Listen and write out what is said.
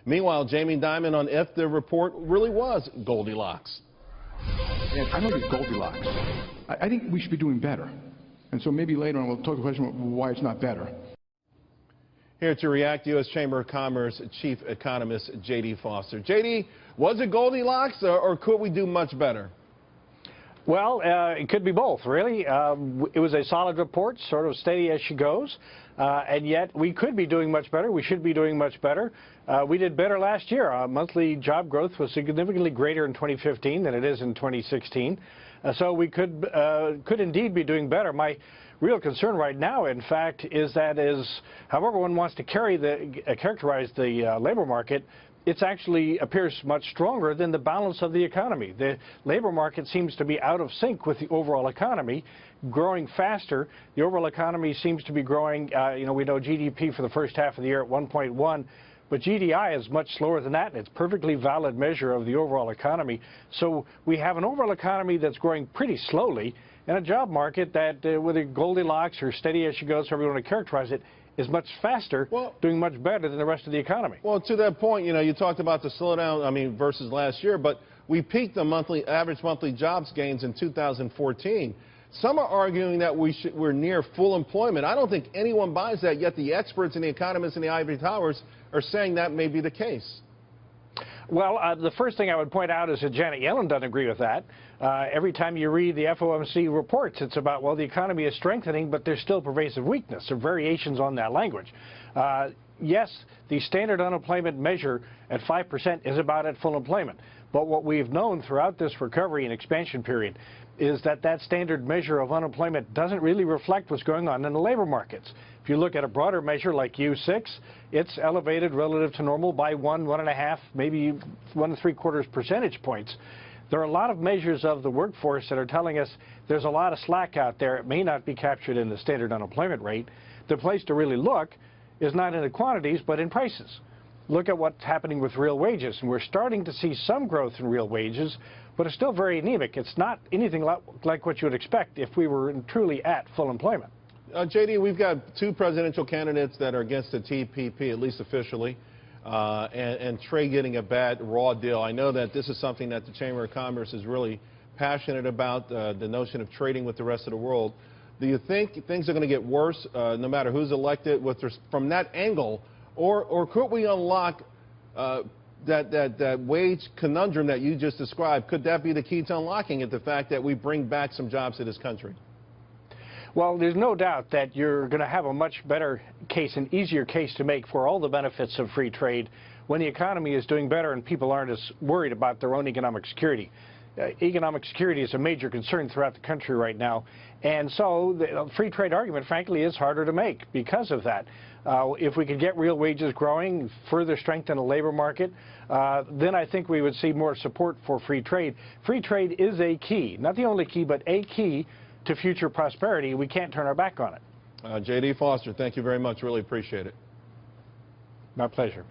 Meanwhile, Jamie Dimon on if the report really was Goldilocks. And I don't think it's Goldilocks. I think we should be doing better. And so maybe later on we'll talk a question about why it's not better. Here to react, U.S. Chamber of Commerce Chief Economist J.D. Foster. J.D., was it Goldilocks or could we do much better? Well, it could be both, really. It was a solid report, sort of steady as she goes, and yet we could be doing much better. We should be doing much better. We did better last year. Monthly job growth was significantly greater in 2015 than it is in 2016, so we could indeed be doing better. My real concern right now, in fact, is that however one wants to characterize the labor market, it actually appears much stronger than the balance of the economy. The labor market seems to be out of sync with the overall economy, growing faster. The overall economy seems to be growing, we know GDP for the first half of the year at 1.1, but GDI is much slower than that, and it's a perfectly valid measure of the overall economy. So we have an overall economy that's growing pretty slowly, and a job market that, whether Goldilocks or steady as she goes, however you want to characterize it, is much faster, doing much better than the rest of the economy. Well, to that point, you talked about the slowdown, versus last year, but we peaked the average monthly jobs gains in 2014. Some are arguing that we're near full employment. I don't think anyone buys that, yet the experts and the economists in the ivory towers are saying that may be the case. Well, the first thing I would point out is that Janet Yellen doesn't agree with that. Every time you read the FOMC reports, it's about, well, the economy is strengthening, but there's still pervasive weakness or variations on that language. Yes, the standard unemployment measure at 5% is about at full employment. But what we've known throughout this recovery and expansion period is that that standard measure of unemployment doesn't really reflect what's going on in the labor markets. If you look at a broader measure like U6, it's elevated relative to normal by 1.5, maybe 1 3/4 percentage points. There are a lot of measures of the workforce that are telling us there's a lot of slack out there. It may not be captured in the standard unemployment rate. The place to really look is not in the quantities, but in prices. Look at what's happening with real wages, and we're starting to see some growth in real wages, but it's still very anemic. It's not anything like what you would expect if we were truly at full employment. J.D., we've got two presidential candidates that are against the TPP, at least officially, and trade getting a bad raw deal. I know that this is something that the Chamber of Commerce is really passionate about, the notion of trading with the rest of the world. Do you think things are going to get worse no matter who's elected from that angle, or could we unlock that wage conundrum that you just described? Could that be the key to unlocking it, the fact that we bring back some jobs to this country? Well, there's no doubt that you're going to have a much better case, an easier case to make for all the benefits of free trade when the economy is doing better and people aren't as worried about their own economic security. Economic security is a major concern throughout the country right now, and so the free trade argument, frankly, is harder to make because of that. If we could get real wages growing, further strengthen the labor market, then I think we would see more support for free trade. Free trade is a key, not the only key, but a key to future prosperity. We can't turn our back on it. J.D. Foster, thank you very much. Really appreciate it. My pleasure.